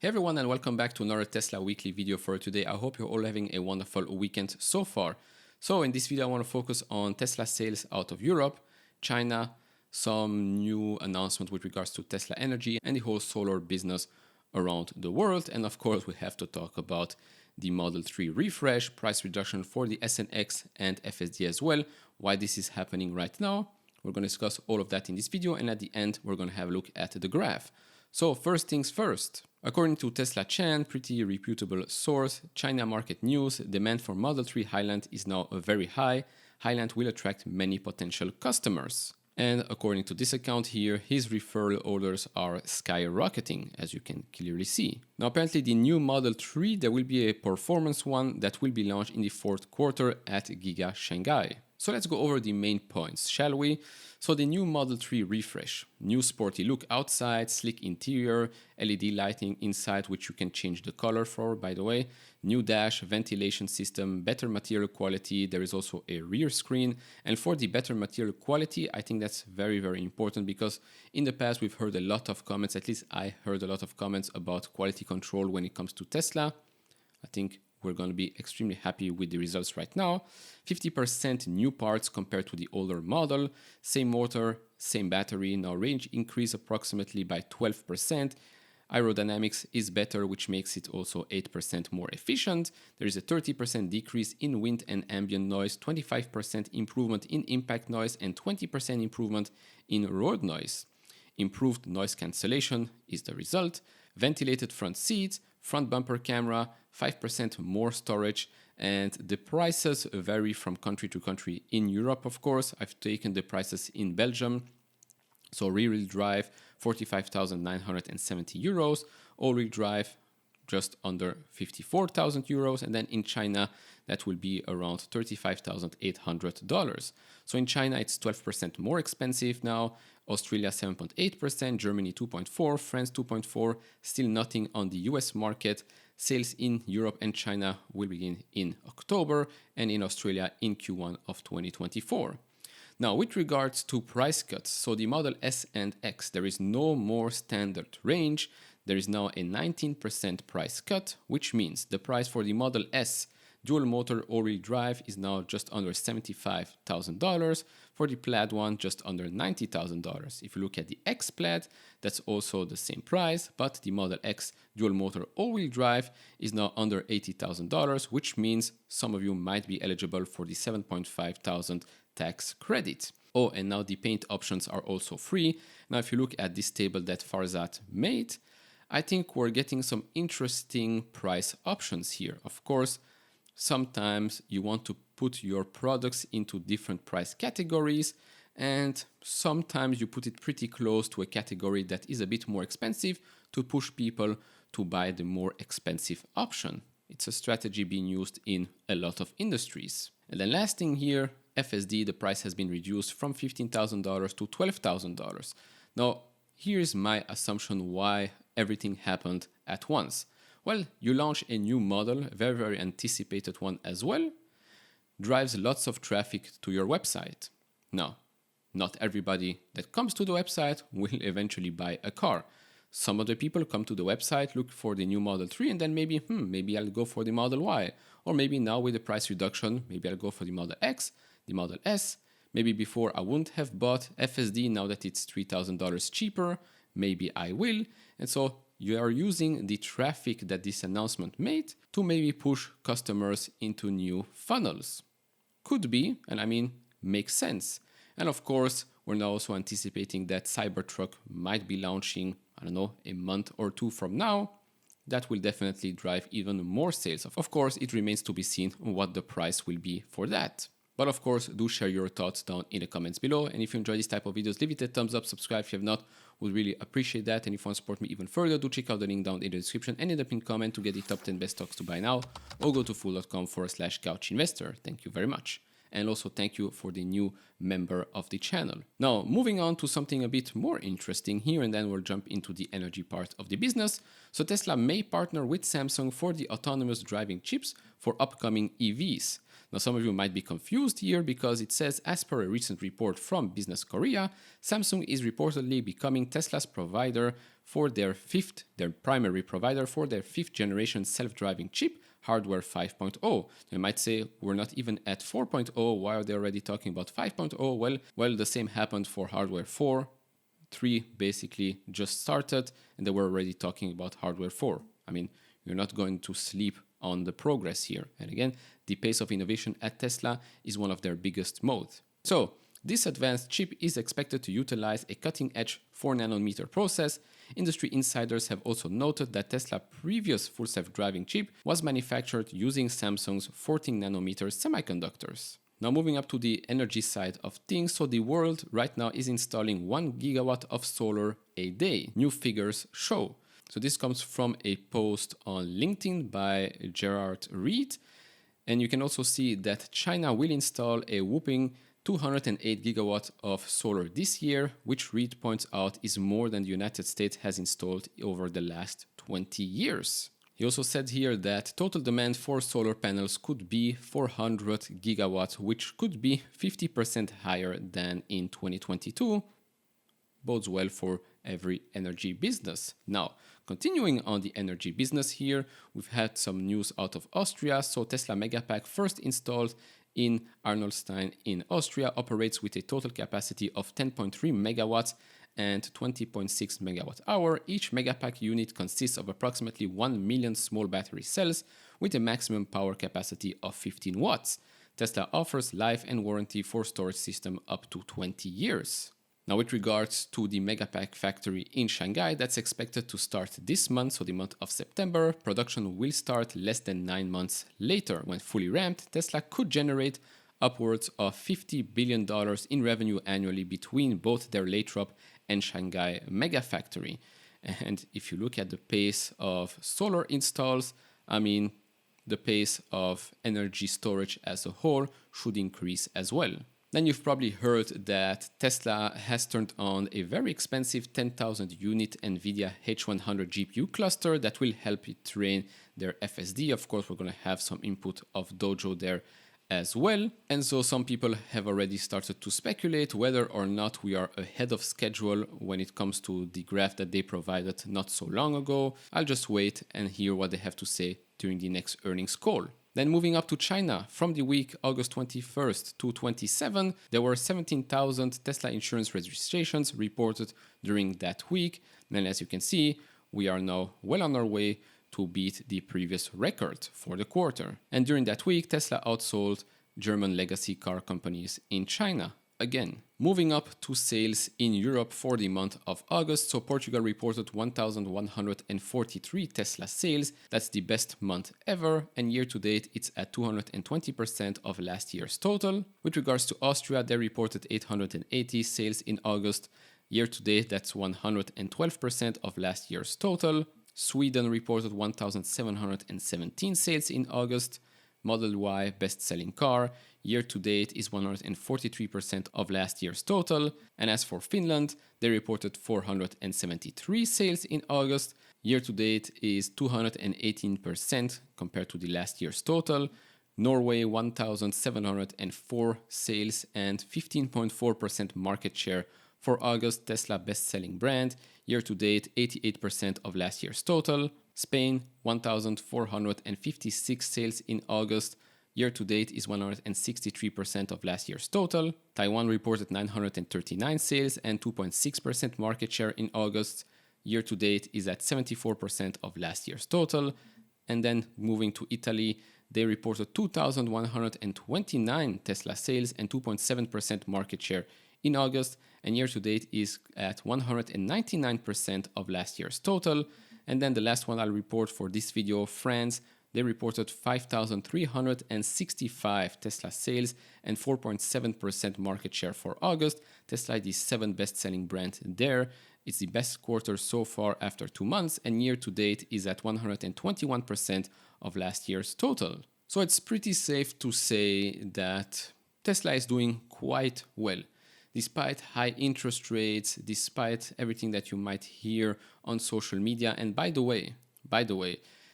Hey everyone, and welcome back to another Tesla weekly video for today. I hope you're all having a wonderful weekend so far. So in this video, I want to focus on Tesla sales out of Europe, China, some new announcement with regards to Tesla Energy and the whole solar business around the world. And of course, we have to talk about the Model 3 refresh, price reduction for the S and X and FSD as well, why this is happening right now. We're going to discuss all of that in this video, and at the end, we're going to have a look at the graph. So first things first. According to Tesla Chan, pretty reputable source, China Market News, demand for Model 3 Highland is now very high. Highland will attract many potential customers. And according to this account here, his referral orders are skyrocketing, as you can clearly see. Now apparently the new Model 3, there will be a performance one that will be launched in the fourth quarter at Giga Shanghai. So let's go over the main points, shall we? So the new Model 3 refresh, new sporty look outside, sleek interior, LED lighting inside which you can change the color for, by the way, new dash, ventilation system, better material quality, there is also a rear screen, and for the better material quality, I think that's very, very important because in the past we've heard a lot of comments, at least I heard a lot of comments about quality control when it comes to Tesla. I think we're going to be extremely happy with the results right now. 50% new parts compared to the older model, same motor, same battery, now range increase approximately by 12%. Aerodynamics is better, which makes it also 8% more efficient. There is a 30% decrease in wind and ambient noise, 25% improvement in impact noise, and 20% improvement in road noise. Improved noise cancellation is the result. Ventilated front seats, front bumper camera, 5% more storage, and the prices vary from country to country. In Europe, of course, I've taken the prices in Belgium. So rear-wheel drive, 45,970 euros, all-wheel drive, just under 54,000 euros, and then in China, that will be around $35,800. So in China, it's 12% more expensive now, Australia 7.8%, Germany 2.4%, France 2.4%, still nothing on the US market. Sales in Europe and China will begin in October, and in Australia in Q1 of 2024. Now, with regards to price cuts, so the Model S and X, there is no more standard range. There is now a 19% price cut, which means the price for the Model S dual motor all-wheel drive is now just under $75,000. For the Plaid one, just under $90,000. If you look at the X Plaid, that's also the same price, but the Model X dual motor all-wheel drive is now under $80,000, which means some of you might be eligible for the $7,500 tax credit. Oh, and now the paint options are also free. Now, if you look at this table that Farzad made, I think we're getting some interesting price options here. Of course, sometimes you want to put your products into different price categories, and sometimes you put it pretty close to a category that is a bit more expensive to push people to buy the more expensive option. It's a strategy being used in a lot of industries. And then last thing here, FSD, the price has been reduced from $15,000 to $12,000. Now, here's my assumption why everything happened at once. Well, you launch a new model, a very, very anticipated one as well, drives lots of traffic to your website. Now, not everybody that comes to the website will eventually buy a car. Some other people come to the website, look for the new Model 3, and then maybe I'll go for the Model Y. Or maybe now with the price reduction, maybe I'll go for the Model X, the Model S. Maybe before I wouldn't have bought FSD, now that it's $3,000 cheaper, maybe I will. And so you are using the traffic that this announcement made to maybe push customers into new funnels. Could be, and I mean, makes sense. And of course, we're now also anticipating that Cybertruck might be launching, I don't know, a month or two from now. That will definitely drive even more sales. Of course, it remains to be seen what the price will be for that. But of course, do share your thoughts down in the comments below. And if you enjoy this type of videos, leave it a thumbs up, subscribe if you have not. Would really appreciate that. And if you want to support me even further, do check out the link down in the description and in the pinned comment to get the top 10 best stocks to buy now. Or go to fool.com/couchinvestor. Thank you very much. And also thank you for the new member of the channel. Now, moving on to something a bit more interesting here, and then we'll jump into the energy part of the business. So Tesla may partner with Samsung for the autonomous driving chips for upcoming EVs. Now, some of you might be confused here because it says, as per a recent report from Business Korea, Samsung is reportedly becoming Tesla's provider for their primary provider for their 5th generation self-driving chip, hardware 5.0. You might say, we're not even at 4.0, why are they already talking about 5.0? Well, the same happened for hardware 4. 3 basically just started, and they were already talking about hardware 4. I mean, you're not going to sleep on the progress here. And again, the pace of innovation at Tesla is one of their biggest modes. So this advanced chip is expected to utilize a cutting-edge 4 nanometer process. Industry insiders have also noted that Tesla's previous full self-driving chip was manufactured using Samsung's 14 nanometer semiconductors. Now moving up to the energy side of things, so the world right now is installing 1 gigawatt of solar a day, new figures show. So this comes from a post on LinkedIn by Gerard Reed. And you can also see that China will install a whopping 208 gigawatts of solar this year, which Reed points out is more than the United States has installed over the last 20 years. He also said here that total demand for solar panels could be 400 gigawatts, which could be 50% higher than in 2022. Bodes well for every energy business. Now, continuing on the energy business here, we've had some news out of Austria. So Tesla Megapack, first installed in Arnoldstein in Austria, operates with a total capacity of 10.3 megawatts and 20.6 megawatt hour. Each Megapack unit consists of approximately 1 million small battery cells with a maximum power capacity of 15 watts. Tesla offers life and warranty for storage system up to 20 years. Now, with regards to the Megapack factory in Shanghai, that's expected to start this month, so the month of September. Production will start less than 9 months later. When fully ramped, Tesla could generate upwards of $50 billion in revenue annually between both their Lathrop and Shanghai Megafactory. And if you look at the pace of solar installs, I mean, the pace of energy storage as a whole should increase as well. Then you've probably heard that Tesla has turned on a very expensive 10,000 unit NVIDIA H100 GPU cluster that will help it train their FSD. Of course, we're going to have some input of Dojo there as well. And so some people have already started to speculate whether or not we are ahead of schedule when it comes to the graph that they provided not so long ago. I'll just wait and hear what they have to say during the next earnings call. Then moving up to China, from the week August 21st to 27, there were 17,000 Tesla insurance registrations reported during that week. And as you can see, we are now well on our way to beat the previous record for the quarter. And during that week, Tesla outsold German legacy car companies in China again. Moving up to sales in Europe for the month of August. So Portugal reported 1,143 Tesla sales. That's the best month ever. And year to date, it's at 220% of last year's total. With regards to Austria, they reported 880 sales in August. Year to date, that's 112% of last year's total. Sweden reported 1,717 sales in August. Model Y best-selling car, year to date is 143% of last year's total. And as for Finland, they reported 473 sales in August. Year to date is 218% compared to the last year's total. Norway, 1,704 sales and 15.4% market share for August. Tesla best-selling brand, year to date 88% of last year's total. Spain, 1,456 sales in August. Year to date is 163% of last year's total. Taiwan reported 939 sales and 2.6% market share in August. Year to date is at 74% of last year's total. And then moving to Italy, they reported 2,129 Tesla sales and 2.7% market share in August. And year to date is at 199% of last year's total. And then the last one I'll report for this video, France, they reported 5,365 Tesla sales and 4.7% market share for August. Tesla is the 7th best-selling brand there. It's the best quarter so far after 2 months, and year to date is at 121% of last year's total. So it's pretty safe to say that Tesla is doing quite well. Despite high interest rates, despite everything that you might hear on social media. And by the way,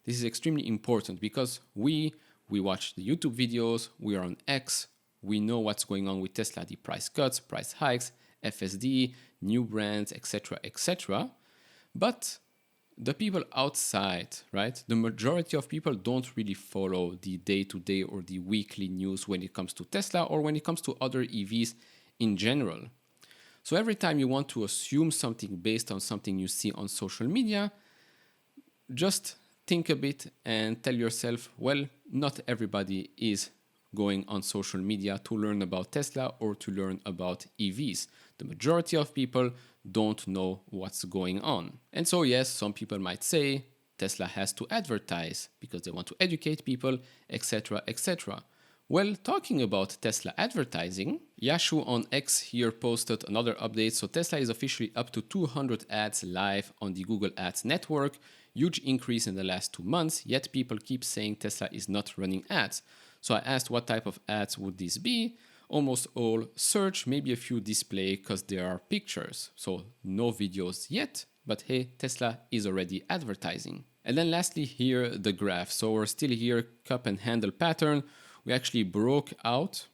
this is extremely important because we We watch the YouTube videos, we are on X, we know what's going on with Tesla, the price cuts, price hikes, FSD, new brands, etc., etc. But the people outside, right? The majority of people don't really follow the day-to-day or the weekly news when it comes to Tesla or when it comes to other EVs in general. So every time you want to assume something based on something you see on social media, just think a bit and tell yourself, well, not everybody is going on social media to learn about Tesla or to learn about EVs. The majority of people don't know what's going on. And so, yes, some people might say Tesla has to advertise because they want to educate people, etc., etc. Well, talking about Tesla advertising, Yashu on X here posted another update. So Tesla is officially up to 200 ads live on the Google Ads network. Huge increase in the last 2 months, yet people keep saying Tesla is not running ads. So I asked what type of ads would this be? Almost all search, maybe a few display because there are pictures. So no videos yet, but hey, Tesla is already advertising. And then lastly here, the graph. So we're still here, cup and handle pattern. We actually broke out,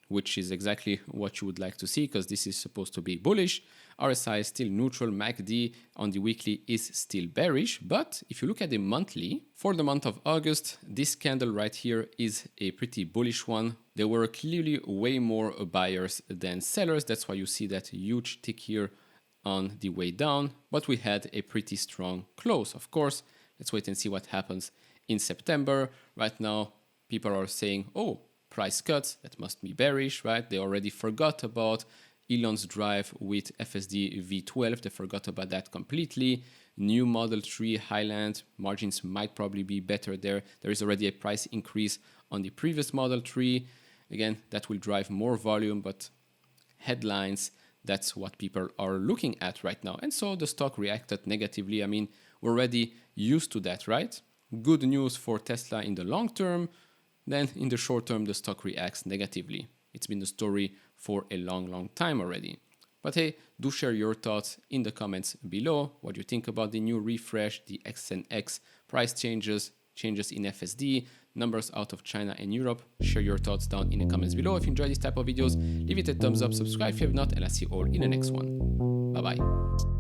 which is exactly what you would like to see because this is supposed to be bullish. RSI is still neutral, MACD on the weekly is still bearish, but if you look at the monthly, for the month of August, this candle right here is a pretty bullish one. There were clearly way more buyers than sellers, that's why you see that huge tick here on the way down, but we had a pretty strong close. Of course, let's wait and see what happens in September. Right now, people are saying, oh, price cuts, that must be bearish, right? They already forgot about Elon's drive with FSD V12. They forgot about that completely. New Model 3 Highland margins might probably be better there. There is already a price increase on the previous Model 3. Again, that will drive more volume, but headlines, that's what people are looking at right now. And so the stock reacted negatively. I mean, we're already used to that, right? Good news for Tesla in the long term. Then in the short term, the stock reacts negatively. It's been the story for a long time already. But hey, do share your thoughts in the comments below. What do you think about the new refresh, the X and X price changes in FSD, numbers out of China and Europe? Share your thoughts down in the comments below. If you enjoy this type of videos, leave it a thumbs up, subscribe if you have not, and I'll see you all in the next one. Bye bye.